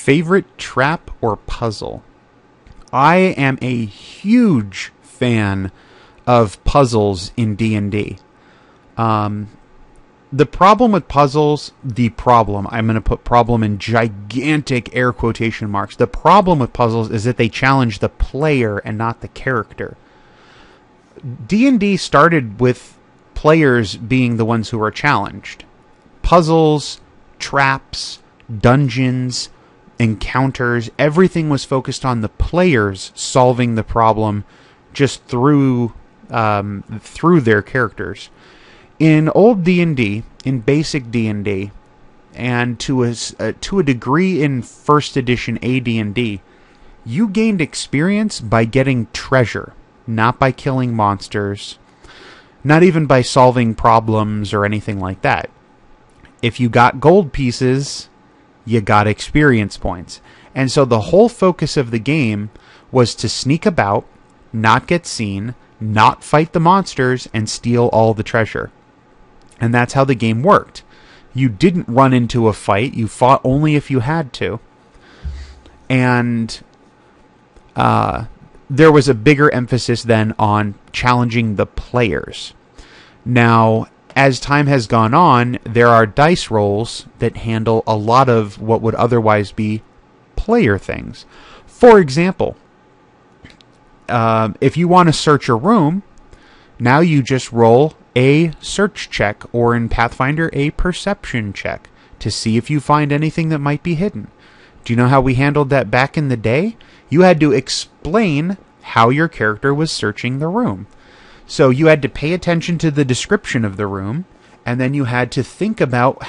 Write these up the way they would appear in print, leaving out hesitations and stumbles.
Favorite trap or puzzle? I am a huge fan of puzzles in D&D. The problem with puzzles, I'm going to put problem in gigantic air quotation marks. The problem with puzzles is that they challenge the player and not the character. D&D started with players being the ones who were challenged. Puzzles, traps, dungeons, encounters, everything was focused on the players solving the problem just through their characters. In old D&D, in basic D&D, and to a degree in first edition AD&D, you gained experience by getting treasure, not by killing monsters, not even by solving problems or anything like that. If you got gold pieces, you got experience points. And so the whole focus of the game was to sneak about, not get seen, not fight the monsters, and steal all the treasure. And that's how the game worked. You didn't run into a fight. You fought only if you had to. And there was a bigger emphasis then on challenging the players. Now, as time has gone on, there are dice rolls that handle a lot of what would otherwise be player things. For example, if you want to search a room, now you just roll a search check, or in Pathfinder, a perception check, to see if you find anything that might be hidden. Do you know how we handled that back in the day? You had to explain how your character was searching the room. So you had to pay attention to the description of the room, and then you had to think about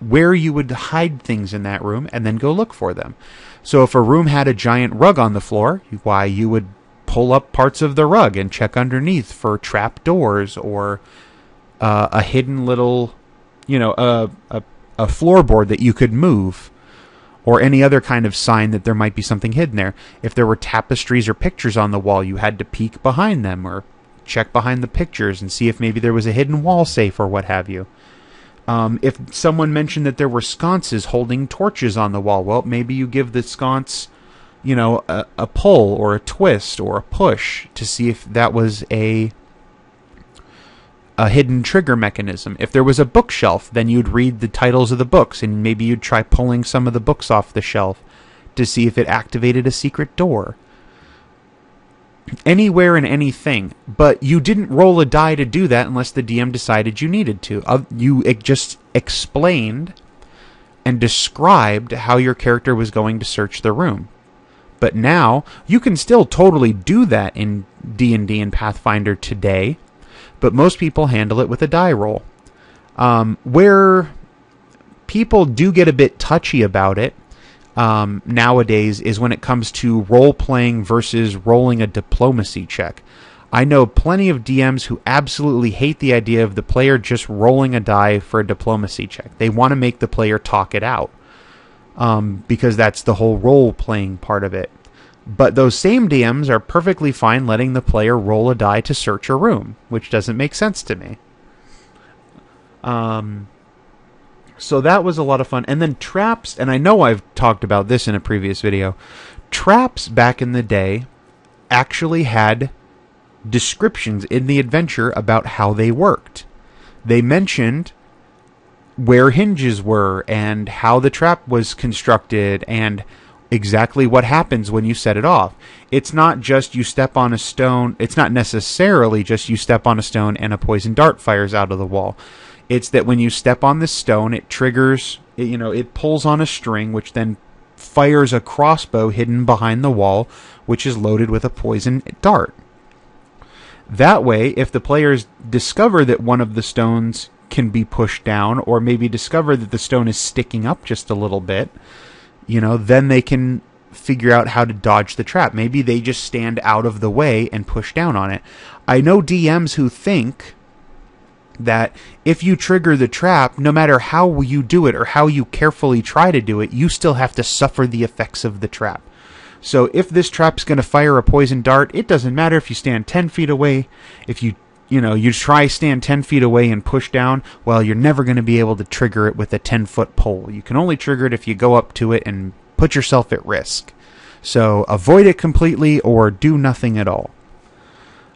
where you would hide things in that room, and then go look for them. So if a room had a giant rug on the floor, you would pull up parts of the rug and check underneath for trap doors, or a hidden little, a floorboard that you could move, or any other kind of sign that there might be something hidden there. If there were tapestries or pictures on the wall, you had to peek behind them, or check behind the pictures and see if maybe there was a hidden wall safe or what have you. If someone mentioned that there were sconces holding torches on the wall, well, maybe you give the sconce, a pull or a twist or a push to see if that was a hidden trigger mechanism. If there was a bookshelf, then you'd read the titles of the books, and maybe you'd try pulling some of the books off the shelf to see if it activated a secret door. Anywhere and anything, but you didn't roll a die to do that unless the DM decided you needed to. You just explained and described how your character was going to search the room. But now, you can still totally do that in D&D and Pathfinder today, but most people handle it with a die roll. Where people do get a bit touchy about it nowadays is when it comes to role-playing versus rolling a diplomacy check. I know plenty of DMs who absolutely hate the idea of the player just rolling a die for a diplomacy check. They want to make the player talk it out, because that's the whole role-playing part of it. But those same DMs are perfectly fine letting the player roll a die to search a room, which doesn't make sense to me. So that was a lot of fun. And then traps, and I know I've talked about this in a previous video, traps back in the day actually had descriptions in the adventure about how they worked. They mentioned where hinges were and how the trap was constructed and exactly what happens when you set it off. It's not just you step on a stone. It's not necessarily just you step on a stone and a poison dart fires out of the wall. It's that when you step on this stone, it triggers, it pulls on a string, which then fires a crossbow hidden behind the wall, which is loaded with a poison dart. That way, if the players discover that one of the stones can be pushed down, or maybe discover that the stone is sticking up just a little bit, then they can figure out how to dodge the trap. Maybe they just stand out of the way and push down on it. I know DMs who think that if you trigger the trap, no matter how you do it or how you carefully try to do it, you still have to suffer the effects of the trap. So if this trap's going to fire a poison dart, it doesn't matter if you stand 10 feet away. If you stand 10 feet away and push down, well, you're never going to be able to trigger it with a 10-foot pole. You can only trigger it if you go up to it and put yourself at risk. So avoid it completely or do nothing at all.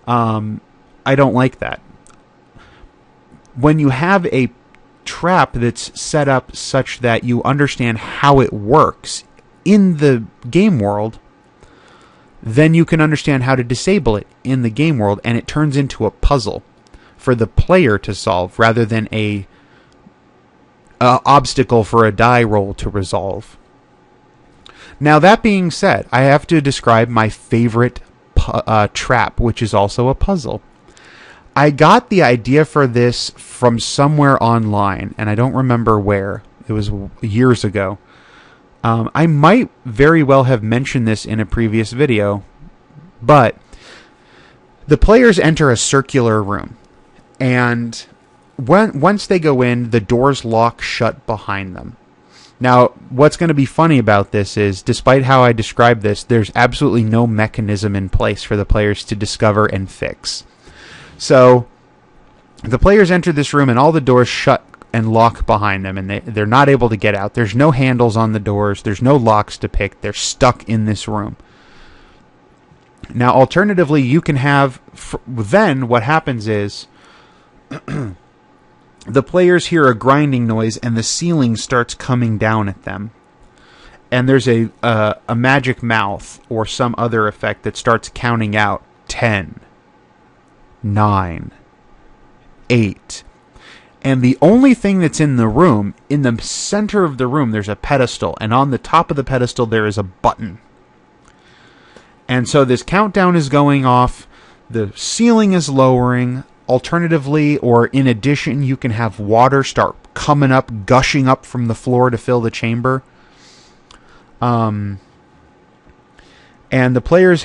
I don't like that. When you have a trap that's set up such that you understand how it works in the game world, then you can understand how to disable it in the game world, and it turns into a puzzle for the player to solve rather than a obstacle for a die roll to resolve. Now, that being said, I have to describe my favorite trap, which is also a puzzle. I got the idea for this from somewhere online, and I don't remember where. It was years ago. I might very well have mentioned this in a previous video, but the players enter a circular room, and once they go in, the doors lock shut behind them. Now, what's going to be funny about this is, despite how I describe this, there's absolutely no mechanism in place for the players to discover and fix. So, the players enter this room and all the doors shut and lock behind them, and they're not able to get out. There's no handles on the doors. There's no locks to pick. They're stuck in this room. Now, alternatively, you can have... Then, what happens is... the players hear a grinding noise, and the ceiling starts coming down at them. And there's a magic mouth or some other effect that starts counting out 10, 9, 8. And the only thing that's in the room, in the center of the room, there's a pedestal. And on the top of the pedestal, there is a button. And so this countdown is going off. The ceiling is lowering. Alternatively, or in addition, you can have water start coming up, gushing up from the floor to fill the chamber. And the players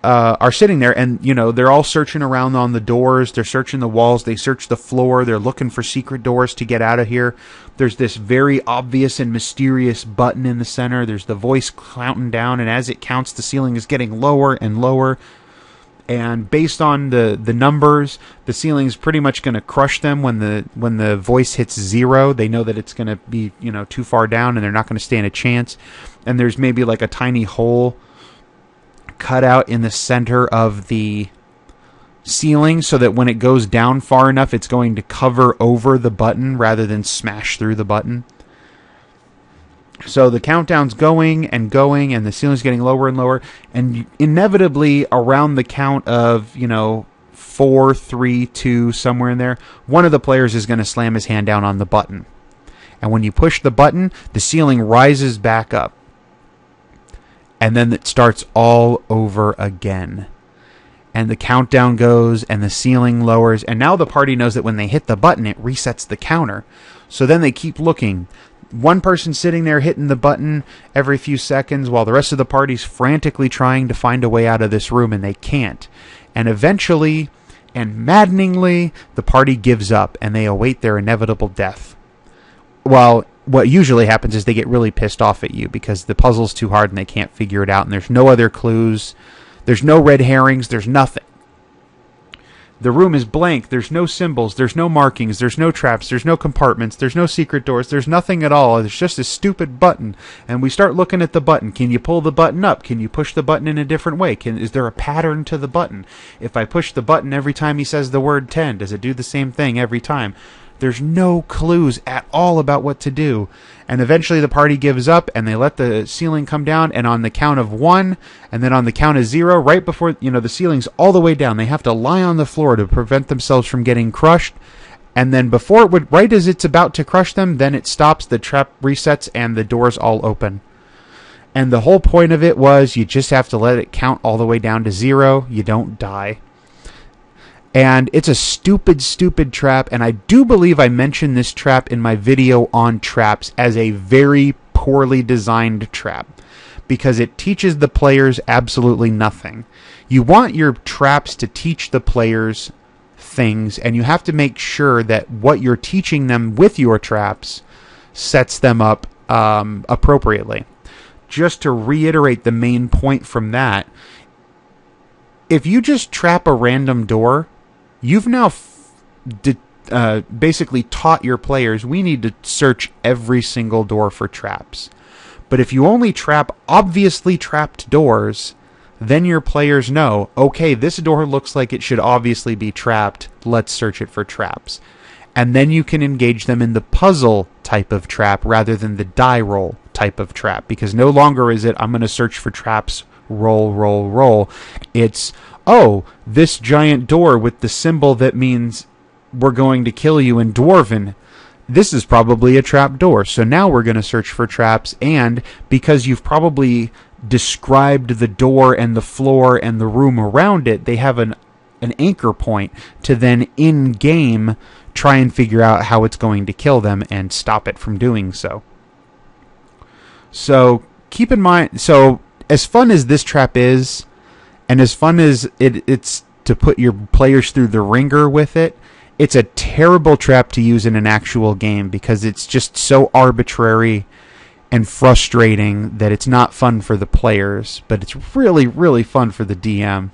are sitting there, and they're all searching around on the doors. They're searching the walls. They search the floor. They're looking for secret doors to get out of here. There's this very obvious and mysterious button in the center. There's the voice counting down, and as it counts, the ceiling is getting lower and lower. And based on the numbers, the ceiling's pretty much going to crush them when the voice hits 0. They know that it's going to be too far down, and they're not going to stand a chance. And there's maybe like a tiny hole cut out in the center of the ceiling so that when it goes down far enough, it's going to cover over the button rather than smash through the button. So the countdown's going, and the ceiling's getting lower and lower, and inevitably around the count of 4, 3, 2, somewhere in there, one of the players is going to slam his hand down on the button. And when you push the button, the ceiling rises back up. And then it starts all over again. And the countdown goes, and the ceiling lowers, and now the party knows that when they hit the button, it resets the counter. So then they keep looking. One person sitting there hitting the button every few seconds while the rest of the party's frantically trying to find a way out of this room, and they can't. And eventually, and maddeningly, the party gives up, and they await their inevitable death. Well, what usually happens is they get really pissed off at you because the puzzle's too hard and they can't figure it out, and there's no other clues, there's no red herrings, there's nothing. The room is blank, there's no symbols, there's no markings, there's no traps, there's no compartments, there's no secret doors, there's nothing at all. There's just a stupid button, and we start looking at the button. Can you pull the button up? Can you push the button in a different way? Is there a pattern to the button? If I push the button every time he says the word 10, does it do the same thing every time? There's no clues at all about what to do. And eventually the party gives up, and they let the ceiling come down, and on the count of 1, and then on the count of 0, right before, the ceiling's all the way down, they have to lie on the floor to prevent themselves from getting crushed. And then before it would, right as it's about to crush them, then it stops, the trap resets, and the doors all open. And the whole point of it was you just have to let it count all the way down to 0. You don't die. And it's a stupid, stupid trap, and I do believe I mentioned this trap in my video on traps as a very poorly designed trap, because it teaches the players absolutely nothing. You want your traps to teach the players things, and you have to make sure that what you're teaching them with your traps sets them up appropriately. Just to reiterate the main point from that, if you just trap a random door, you've now basically taught your players we need to search every single door for traps. But if you only trap obviously trapped doors, then your players know, okay, this door looks like it should obviously be trapped. Let's search it for traps. And then you can engage them in the puzzle type of trap rather than the die roll type of trap. Because no longer is it, I'm going to search for traps, roll, roll, roll. It's, oh, this giant door with the symbol that means we're going to kill you in Dwarven. This is probably a trap door. So now we're going to search for traps. And because you've probably described the door and the floor and the room around it, they have an anchor point to then in-game try and figure out how it's going to kill them and stop it from doing so. So keep in mind, so as fun as this trap is, and as fun as it's to put your players through the ringer with it, it's a terrible trap to use in an actual game because it's just so arbitrary and frustrating that it's not fun for the players, but it's really, really fun for the DM.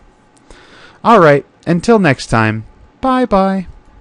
Alright, until next time, bye-bye.